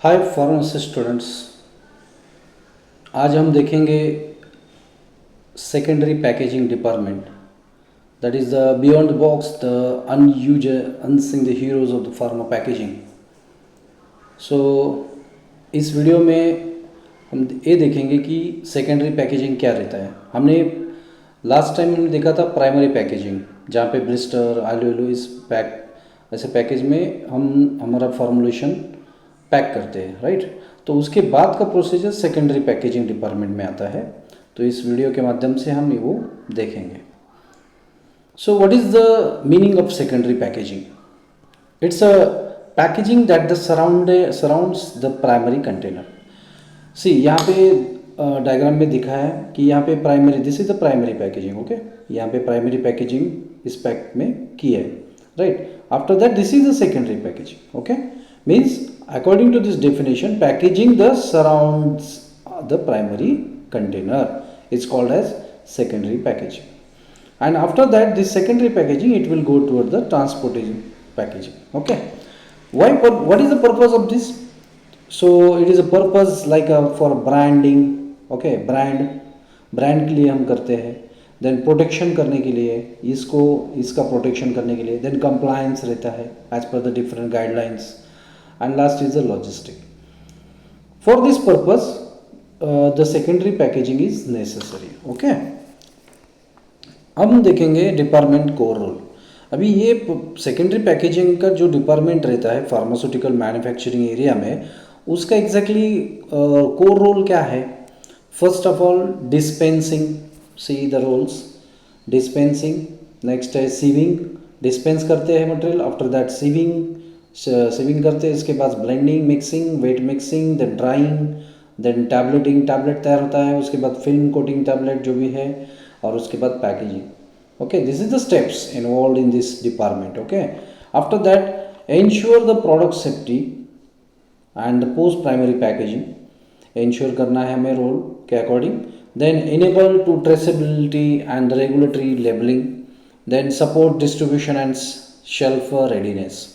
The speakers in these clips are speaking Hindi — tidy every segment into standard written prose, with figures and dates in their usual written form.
हाय फार्मेसी स्टूडेंट्स। आज हम देखेंगे secondary packaging department, that is the beyond the box the unused unsung the heroes of the pharma packaging. So इस वीडियो में हम ये देखेंगे कि सेकेंडरी पैकेजिंग क्या रहता है। हमने लास्ट टाइम हमने देखा था प्राइमरी पैकेजिंग, जहाँ पे ब्लिस्टर आलू इस पैक ऐसे पैकेज में हम हमारा फॉर्मुलेशन पैक करते हैं, राइट। तो उसके बाद का प्रोसीजर सेकेंडरी पैकेजिंग डिपार्टमेंट में आता है। तो इस वीडियो के माध्यम से हम वो देखेंगे। So what is the meaning of secondary packaging? It's a packaging that the surrounds the primary container. See यहाँ पे डायग्राम में दिखा है कि यहाँ पे primary, this is the primary packaging, okay. यहाँ पे प्राइमरी पैकेजिंग इस पैक में की है, right. After that this is the secondary packaging, okay. Means according to this definition, packaging the surrounds the primary container is called as secondary packaging. And after that, this secondary packaging, it will go toward the transportation packaging, okay. What is the purpose of this? So it is a purpose like for branding, okay, brand के लिए हम करते हैं। देन प्रोटेक्शन करने के लिए, इसका प्रोटेक्शन करने के लिए, देन कंप्लायंस रहता है as per the different guidelines, and last is the logistic. For this purpose, the secondary packaging is necessary, okay. अब हम देखेंगे डिपार्टमेंट कोर रोल। अभी ये सेकेंडरी पैकेजिंग का जो डिपार्टमेंट रहता है फार्मास्यूटिकल मैन्युफैक्चरिंग एरिया में, उसका एग्जैक्टली कोर रोल क्या है? First of all dispensing, see the roles. Dispensing, next है सीविंग, डिस्पेंस करते हैं मटेरियल, आफ्टर दैट सीविंग करते हैं, इसके बाद blending, mixing, wet mixing, then drying, then tableting, tablet तैयार होता है, उसके बाद फिल्म कोटिंग टैबलेट जो भी है, और उसके बाद packaging, okay. This is the steps involve in this department, okay. After that ensure the product safety and the post primary packaging ensure करना है हमें रोल के according. Then enable to traceability and regulatory labelling, then support distribution and shelf readiness,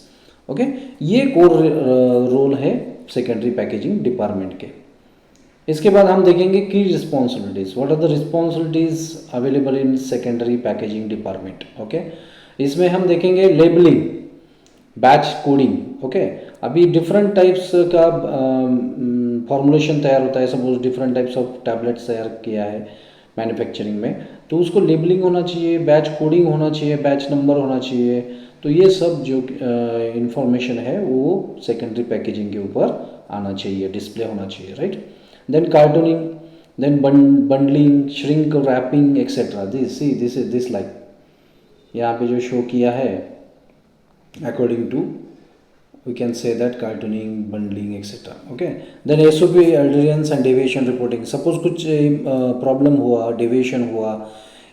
okay. ये कोर रोल है सेकेंडरी पैकेजिंग डिपार्टमेंट के। इसके बाद हम देखेंगे की responsibilities, what are the responsibilities available in secondary packaging department, okay. इसमें हम देखेंगे लेबलिंग, बैच कोडिंग, ओके। अभी डिफरेंट टाइप्स का फॉर्मुलेशन तैयार होता है, suppose different types of tablets तैयार किया है मैन्युफैक्चरिंग में, तो उसको लेबलिंग होना चाहिए, बैच कोडिंग होना चाहिए, बैच नंबर होना चाहिए। तो ये सब जो इंफॉर्मेशन है वो सेकेंडरी पैकेजिंग के ऊपर आना चाहिए, डिस्प्ले होना चाहिए, right. Then cartoning, then bundling, shrink, wrapping etcetera. This like यहाँ पे जो शो किया है, according to we can say that cartooning, bundling etc, okay. Then SOP adherence and deviation reporting, suppose कुछ प्रॉब्लम हुआ, डेविएशन हुआ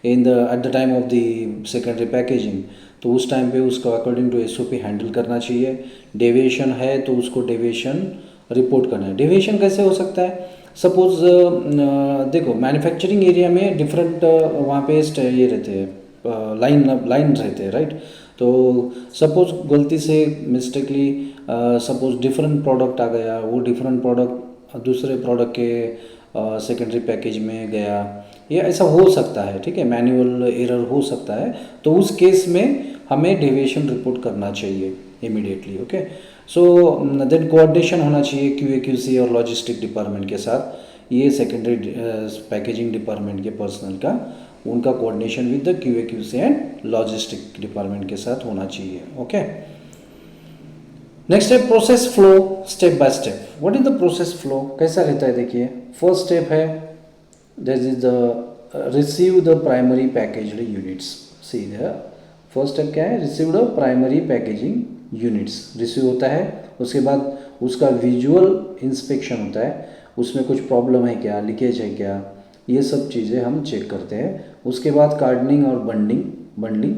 in the at the time of the secondary packaging, तो उस टाइम पे उसका अकॉर्डिंग टू SOP हैंडल करना चाहिए। डेविएशन है तो उसको डेविएशन रिपोर्ट करना है। डेविएशन कैसे हो सकता है? सपोज देखो मैन्युफैक्चरिंग एरिया में डिफरेंट वहाँ पे ये रहते हैं, लाइन रहते हैं, राइट। तो सपोज गलती से मिस्टेकली सपोज डिफरेंट प्रोडक्ट आ गया, वो डिफरेंट प्रोडक्ट दूसरे प्रोडक्ट के सेकेंडरी पैकेज में गया, ये ऐसा हो सकता है, ठीक है, मैनुअल एरर हो सकता है। तो उस केस में हमें डेविएशन रिपोर्ट करना चाहिए immediately, okay. So then coordination होना चाहिए QA/QC और लॉजिस्टिक डिपार्टमेंट के साथ। ये सेकेंडरी पैकेजिंग डिपार्टमेंट के पर्सनल का उनका coordination with the QA/QC and logistic department के साथ होना चाहिए, ओके। नेक्स्ट है process flow, step by step. What is the process flow? कैसा रहता है देखिए। फर्स्ट स्टेप है that is the receive the primary packaged units. See the first step क्या है? Receive the primary packaging units receive होता है, उसके बाद उसका विजुअल इंस्पेक्शन होता है, उसमें कुछ प्रॉब्लम है क्या, लीकेज है क्या, ये सब चीज़ें हम चेक करते हैं। उसके बाद कार्डनिंग और बंडलिंग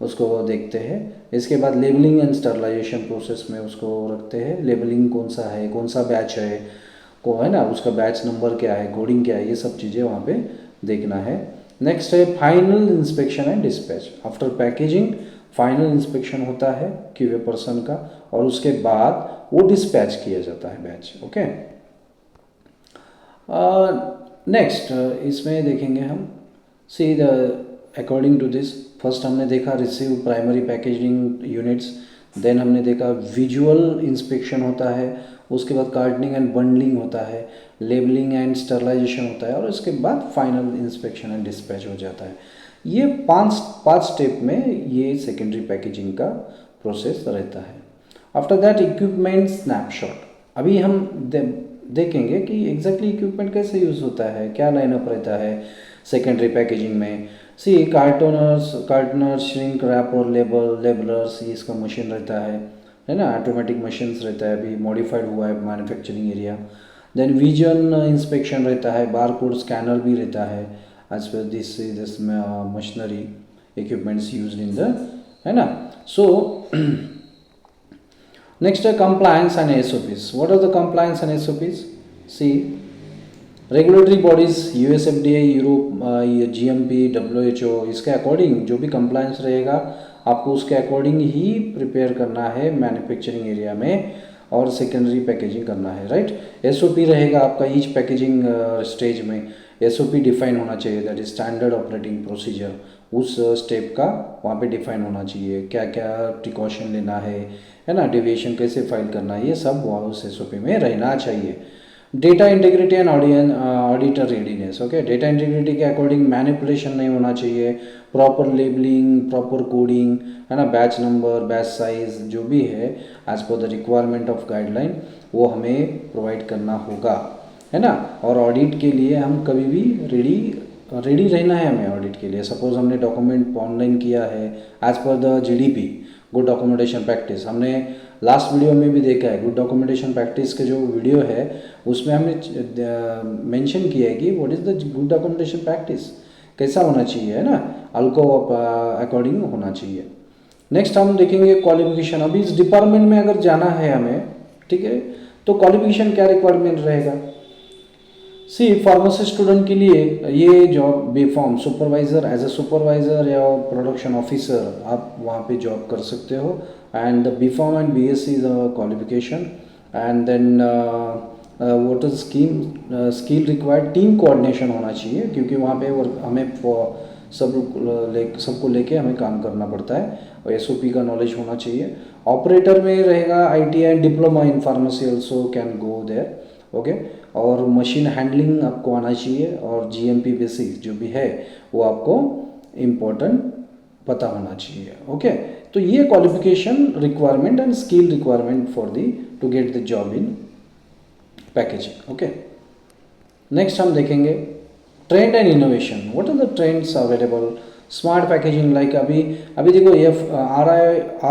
उसको देखते हैं। इसके बाद लेबलिंग एंड स्टरलाइजेशन प्रोसेस में उसको रखते हैं। लेबलिंग कौन सा है, कौन सा बैच है, को है ना, उसका बैच नंबर क्या है, कोडिंग क्या है, ये सब चीज़ें वहाँ पे देखना है। नेक्स्ट है final inspection and dispatch. After packaging final inspection होता है क्यूए पर्सन का, और उसके बाद वो डिस्पैच किया जाता है बैच। ओके, नेक्स्ट इसमें देखेंगे हम, see the according to this, first हमने देखा receive primary packaging units, then हमने देखा विजुअल इंस्पेक्शन होता है, उसके बाद कार्टनिंग एंड बंडलिंग होता है, लेबलिंग एंड स्टरलाइजेशन होता है, और उसके बाद फाइनल इंस्पेक्शन एंड डिस्पैच हो जाता है। ये पांच स्टेप में ये सेकेंडरी पैकेजिंग का प्रोसेस रहता है। आफ्टर दैट इक्विपमेंट स्नैपशॉट, अभी हम देखेंगे कि एग्जैक्टली इक्विपमेंट कैसे यूज़ होता है, क्या लाइनअप रहता है सेकेंडरी पैकेजिंग में। सी कार्टनर्स, श्रिंक रैपर, लेबलर्स, ये इसका मशीन रहता है ना, ऑटोमेटिक मशीन्स रहता है, अभी मॉडिफाइड हुआ है manufacturing area. Then vision inspection रहता है, बारकोड स्कैनर भी रहता है, as per this machinery equipments used in the, है ना। So next compliance and SOPs. What are the compliance and SOPs? See, regulatory bodies US FDA, Europe, GMP, WHO, इसके अकॉर्डिंग जो भी कंप्लायंस रहेगा आपको उसके अकॉर्डिंग ही प्रिपेयर करना है मैन्युफैक्चरिंग एरिया में, और सेकेंडरी पैकेजिंग करना है, राइट। SOP रहेगा आपका ईच पैकेजिंग स्टेज में, SOP डिफाइन होना चाहिए, that is standard operating procedure, उस स्टेप का वहाँ पे डिफाइन होना चाहिए, क्या क्या प्रिकॉशन लेना है ना, डेविएशन कैसे फाइल करना है, ये सब उस SOP में रहना चाहिए। Data integrity and auditor readiness, okay, data integrity के अकॉर्डिंग मैनिपुलेशन नहीं होना चाहिए, प्रॉपर लेबलिंग, प्रॉपर कोडिंग, है ना, बैच नंबर, बैच साइज जो भी है as per the requirement of guideline वो हमें प्रोवाइड करना होगा, है ना। और ऑडिट के लिए हम कभी भी रेडी रहना है हमें ऑडिट के लिए। सपोज हमने डॉक्यूमेंट ऑनलाइन किया है as per the GDP, good documentation practice, हमने लास्ट वीडियो में भी देखा है, गुड डॉक्यूमेंटेशन प्रैक्टिस के जो वीडियो है उसमें हमने मेंशन किया है कि what is the good documentation practice, कैसा होना चाहिए, है ना, अल्को अकॉर्डिंग होना चाहिए। नेक्स्ट हम देखेंगे क्वालिफिकेशन। अभी इस डिपार्टमेंट में अगर जाना है हमें, ठीक है, तो क्वालिफिकेशन क्या रिक्वायरमेंट रहेगा। सी फार्मेसी स्टूडेंट के लिए ये job B.Pharm supervisor, as a supervisor या प्रोडक्शन ऑफिसर आप वहाँ पे जॉब कर सकते हो, and the B.Pharm and BSc is a qualification, and then what is skill required, team coordination होना चाहिए, क्योंकि वहाँ पे हमें सबको लेके हमें काम करना पड़ता है, और SOP का नॉलेज होना चाहिए। ऑपरेटर में रहेगा IT and diploma in pharmacy also can go there, okay, और मशीन हैंडलिंग आपको आना चाहिए, और GMP बेसिक जो भी है वो आपको इम्पोर्टेंट पता होना चाहिए, ओके। तो ये qualification requirement and skill requirement for the to get the job in packaging, okay. Next हम देखेंगे trend and innovation. What are the trends available, smart packaging, like अभी देखो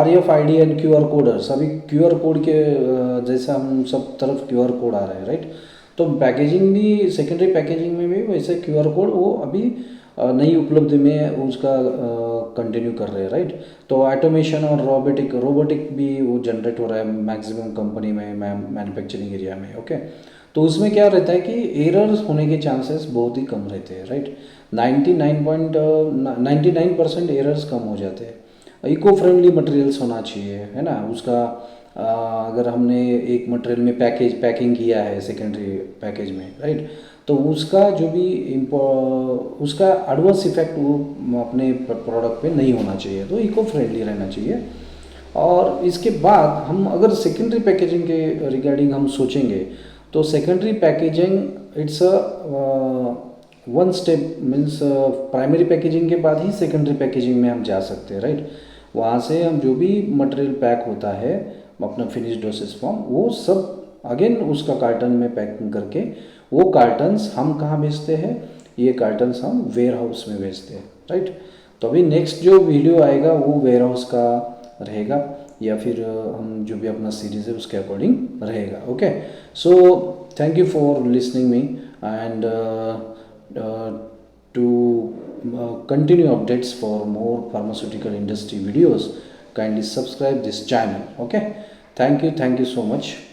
RFID एंड QR कोडर्स, अभी QR कोड के जैसा हम सब तरफ QR कोड आ रहा है, राइट। तो पैकेजिंग भी, सेकेंडरी पैकेजिंग में भी वैसे QR कोड वो अभी नई उपलब्धि में उसका कंटिन्यू कर रहे हैं, राइट। तो ऑटोमेशन और रोबोटिक भी वो जनरेट हो रहा है मैक्सिमम कंपनी में, मैन्युफैक्चरिंग एरिया में, ओके। तो उसमें क्या रहता है कि एरर्स होने के चांसेस बहुत ही कम रहते हैं, राइट। 99% एरर्स कम हो जाते हैं। इको फ्रेंडली मटेरियल्स होना चाहिए, है ना, उसका अगर हमने एक मटेरियल में पैकिंग किया है सेकेंडरी पैकेज में, राइट, तो उसका जो भी उसका एडवर्स इफेक्ट वो अपने प्रोडक्ट पे नहीं होना चाहिए, तो इको फ्रेंडली रहना चाहिए। और इसके बाद हम अगर सेकेंडरी पैकेजिंग के रिगार्डिंग हम सोचेंगे, तो secondary packaging it's one step, means primary packaging के बाद ही सेकेंडरी पैकेजिंग में हम जा सकते हैं, राइट। वहाँ से हम जो भी मटेरियल पैक होता है अपना फिनिश डोसेज फॉर्म, वो सब अगेन उसका कार्टन में पैकिंग करके वो कार्टन्स हम कहाँ भेजते हैं, ये कार्टन्स हम वेयर हाउस में भेजते हैं, राइट। तो अभी नेक्स्ट जो वीडियो आएगा वो वेयर हाउस का रहेगा, या फिर हम जो भी अपना सीरीज है उसके अकॉर्डिंग रहेगा, okay. So thank you for listening me, and to continue updates for more pharmaceutical industry videos, kindly subscribe this channel, okay. Thank you so much.